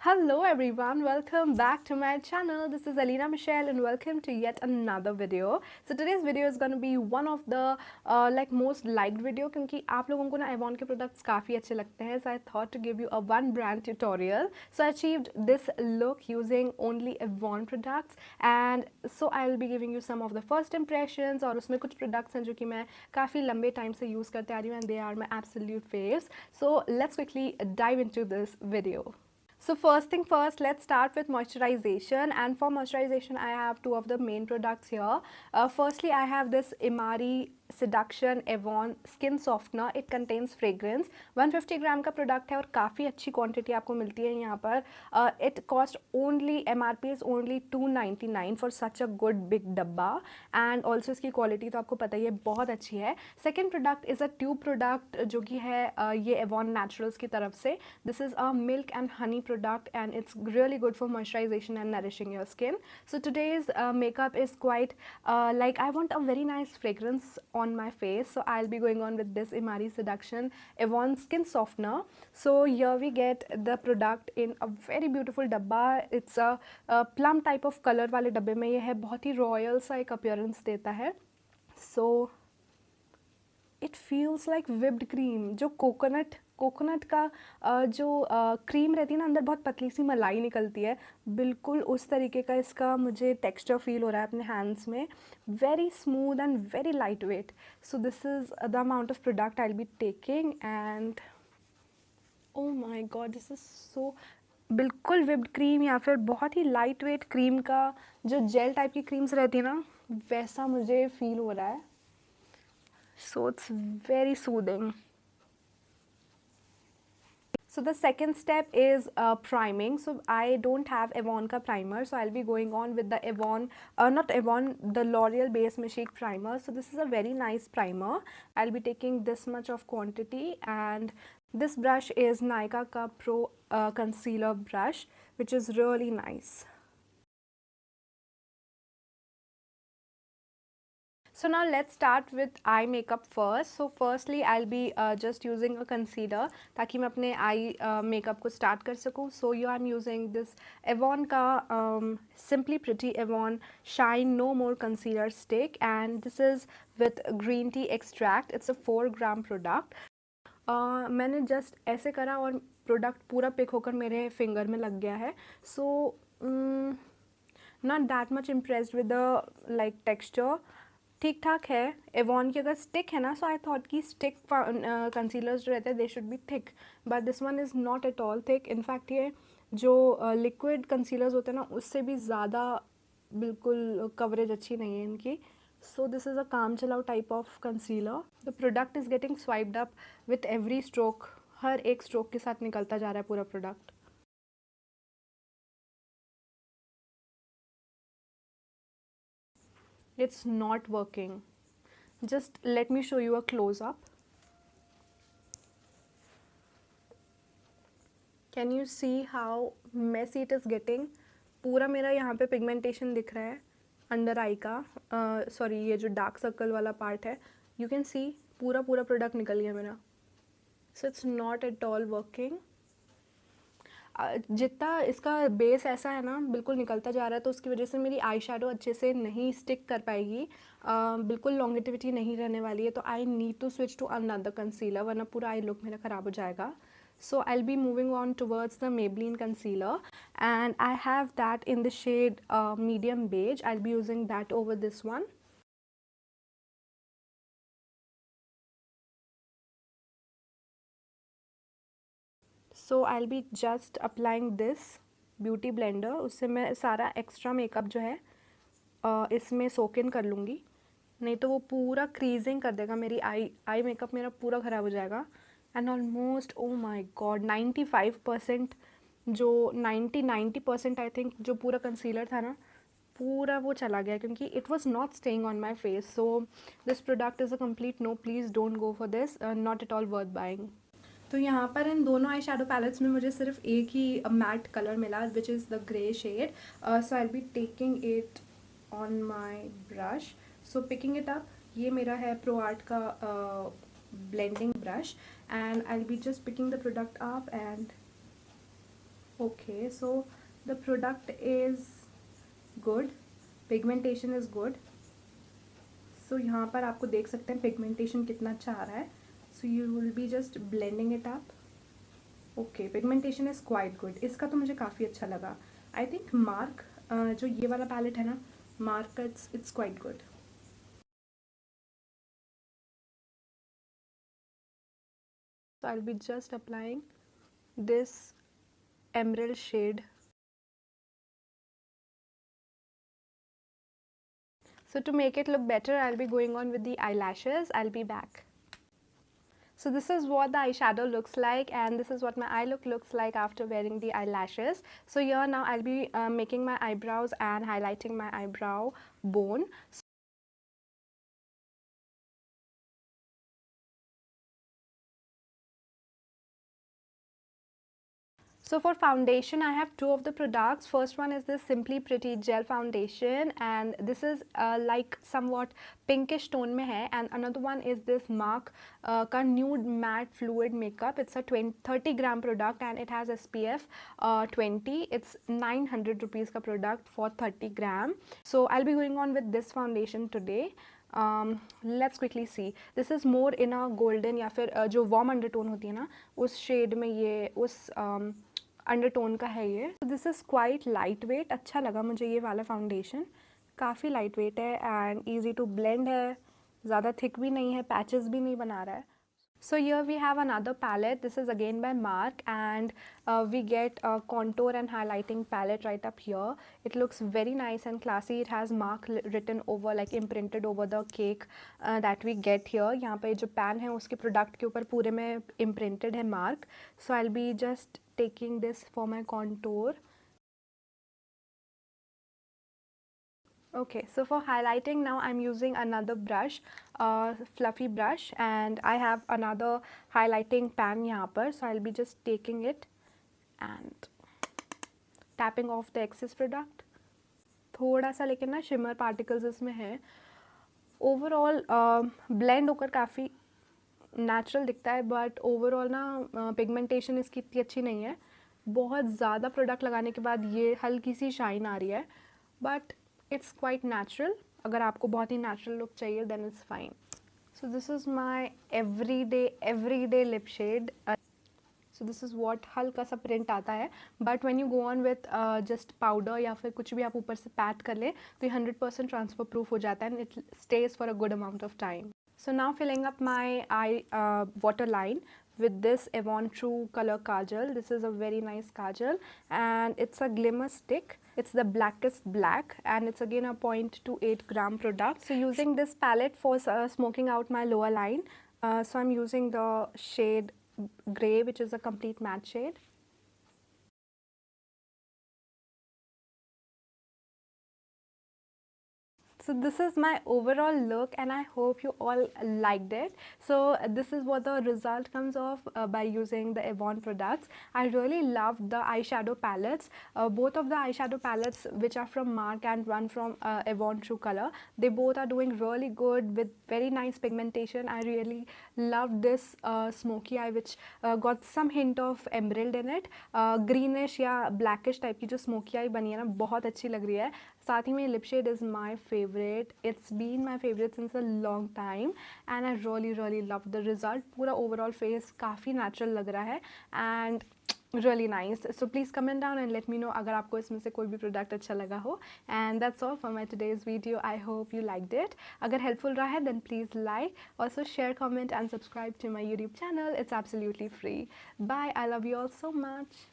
Hello everyone, welcome back to my channel. This is elinamichelle and welcome to yet another video. So today's video is going to be one of the most liked video क्योंकि आप लोगों को ना Avon के products काफ़ी अच्छे लगते हैं. So I thought to give you a one brand tutorial. So I achieved this look using only Avon products and so I'll be giving you some of the first impressions और उसमें कुछ products हैं जो कि मैं काफ़ी लंबे time से use करते आ रही हूँ and they are my absolute faves. So let's quickly dive into this video. So first thing first, let's start with moisturization, and for moisturization I have two of the main products here. Firstly, I have this Imari Seduction Avon Skin Softener. It contains fragrance. 150 ग्राम का product है और काफ़ी अच्छी quantity आपको मिलती है यहाँ पर. It cost only MRP is only $299 for such a good big डब्बा and also इसकी क्वालिटी तो आपको पता ही है बहुत अच्छी है. Second product is a tube product जो कि है ये Avon Naturals की तरफ से. This is a milk and honey product and it's really good for moisturization and nourishing your skin. So today's makeup is quite like I want a very nice fragrance on my face, so I'll be going on with this Imari Seduction Avon Skin Softener. So here we get the product in a very beautiful dabba. It's a plum type of color वाले डब्बे में ये है. बहुत ही royal सा एक appearance देता है. So it feels like whipped cream. जो कोकोनट का जो क्रीम रहती है ना, अंदर बहुत पतली सी मलाई निकलती है, बिल्कुल उस तरीके का इसका मुझे टेक्सचर फील हो रहा है अपने हैंड्स में. Very smooth and very light weight. So this is the amount of product I will be taking and oh my God, this is so बिल्कुल विप्ड क्रीम या फिर बहुत ही लाइट वेट क्रीम का जो जेल टाइप की creams रहती है ना, वैसा मुझे फील हो रहा है. So it's very soothing. So the second step is priming. So I don't have Avon ka primer, so I'll be going on with the Avon, not Avon, the L'Oreal Base Chic primer. So this is a very nice primer. I'll be taking this much of quantity, and this brush is Nykaa ka Pro concealer brush, which is really nice. So now let's start with eye makeup first. So firstly I'll be just using a concealer ताकि मैं अपने eye makeup को start कर सकूँ. So here I'm using this Avon का Simply Pretty Avon Shine No More Concealer Stick, and this is with green tea extract. It's a 4 gram product. मैंने just ऐसे करा और product पूरा पिक होकर मेरे finger में लग गया है. So not that much impressed with the like texture. ठीक ठाक है. एवॉन की अगर स्टिक है ना, सो आई थॉट कि स्टिक कंसीलर्स जो रहते हैं they should be thick, but this one is not at all thick. In fact ये जो लिक्विड कंसीलर्स होते हैं ना, उससे भी ज़्यादा बिल्कुल कवरेज अच्छी नहीं है इनकी. सो दिस इज़ अ काम चलाओ type of concealer. The product is getting swiped up with every stroke. हर एक स्ट्रोक के साथ निकलता जा रहा है पूरा product. It's not working. Just let me show you a close-up. Can you see how messy it is getting? पूरा मेरा यहाँ पे पिगमेंटेशन दिख रहा है अंडर आई का. सॉरी, ये जो डार्क सर्कल वाला पार्ट है, यू कैन सी पूरा प्रोडक्ट निकल गया मेरा. So it's not at all working. जितना इसका बेस ऐसा है ना, बिल्कुल निकलता जा रहा है, तो उसकी वजह से मेरी आई शेडो अच्छे से नहीं स्टिक कर पाएगी. बिल्कुल लॉन्गेटिविटी नहीं रहने वाली है. तो I need to switch to another concealer, वरना पूरा आई लुक मेरा ख़राब हो जाएगा. So I'll be moving on towards the Maybelline concealer, and I have that in the shade medium beige. I'll be using that over this one. So I'll be just applying this beauty blender. उससे मैं सारा extra makeup जो है इसमें सोक इन कर लूँगी, नहीं तो वो पूरा क्रीजिंग कर देगा मेरी आई मेकअप. मेरा पूरा ख़राब हो जाएगा. And almost oh my god 95% जो 90% आई थिंक जो पूरा कंसीलर था ना, पूरा वो चला गया क्योंकि it was not staying on my face. So this product is a complete no. Please don't go for this. Not at all worth buying. तो यहाँ पर इन दोनों आई शेडो पैलेट्स में मुझे सिर्फ एक ही मैट कलर मिला, which is the grey shade. So I will be taking it on my brush. So picking it up, ये मेरा है प्रो आर्ट का blending brush, and I'll be just picking the product up and Okay, so the product is good, pigmentation is good. So यहाँ पर आपको देख सकते हैं pigmentation कितना अच्छा आ रहा है. So you will be just blending it up. Okay, pigmentation is quite good. इसका तो मुझे काफ़ी अच्छा लगा. I think Mark जो ये वाला palette है ना, Mark का it's quite good. So I'll be just applying this emerald shade. So to make it look better, I'll be going on with the eyelashes. I'll be back. So this is what the eyeshadow looks like, and this is what my eye look looks like after wearing the eyelashes. So here now I'll be making my eyebrows and highlighting my eyebrow bone. So for foundation, I have two of the products. First one is this Simply Pretty Gel Foundation, and this is like somewhat pinkish tone mein hai. And another one is this Mark.Nude Matte Fluid Makeup. It's a 30-gram product and it has SPF 20. It's 900 rupees ka product for 30 gram. So I'll be going on with this foundation today. Let's quickly see. This is more in a golden या फिर जो warm undertone होती है ना, उस shade में ये उस अंडरटोन का है ये. So this is quite lightweight. अच्छा लगा मुझे ये वाला फाउंडेशन. काफ़ी lightweight है and easy to blend है. ज़्यादा thick भी नहीं है, patches भी नहीं बना रहा है. So here we have another palette. This is again by Mark, and we get a contour and highlighting palette right up here. It looks very nice and classy. It has Mark written over, like imprinted over the cake that we get here. यहाँ पे जो pan है उसके product के ऊपर पूरे में imprinted है Mark. So I'll be just taking this for my contour. Okay, so for highlighting now I'm using another brush, fluffy brush, and I have another highlighting pan यहाँ पर. So I'll be just taking it and tapping off the excess product. थोड़ा सा लेकिन ना shimmer particles इसमें है. Overall blend होकर काफ़ी natural दिखता है, but overall ना pigmentation इसकी इतनी अच्छी नहीं है. बहुत ज़्यादा product लगाने के बाद ये हल्की सी shine आ रही है, but it's quite natural. अगर आपको बहुत ही natural look चाहिए then it's fine. So this is my everyday lip shade. So this is what हल्का सा print आता है, but when you go on with just powder या फिर कुछ भी आप ऊपर से pat कर ले तो ये 100% transfer proof हो जाता है and it stays for a good amount of time. So now filling up my eye waterline with this Avon True Color Kajal. This is a very nice kajal and it's a glimmer stick. It's the blackest black and it's again a 0.28 gram product. So using this palette for smoking out my lower line. So I'm using the shade grey, which is a complete matte shade. So this is my overall look and I hope you all liked it. So this is what the result comes off by using the Avon products. I really loved the eyeshadow palettes. Both of the eyeshadow palettes which are from Mark and one from Avon True Color, they both are doing really good with very nice pigmentation. I really loved this smoky eye which got some hint of emerald in it. Greenish या blackish type की जो smoky eye बनी है ना, बहुत अच्छी लग रही है. साथ ही में lip shade is my favorite. It's been my favorite since a long time and I really love the result. पूरा overall face काफ़ी natural लग रहा है and really nice. So please comment down and let me know अगर आपको इसमें से कोई भी product अच्छा लगा हो. And that's all for my today's video. I hope you liked it. अगर helpful रहा है then please like, also share, comment and subscribe to my YouTube channel. It's absolutely free. Bye. I love you all so much.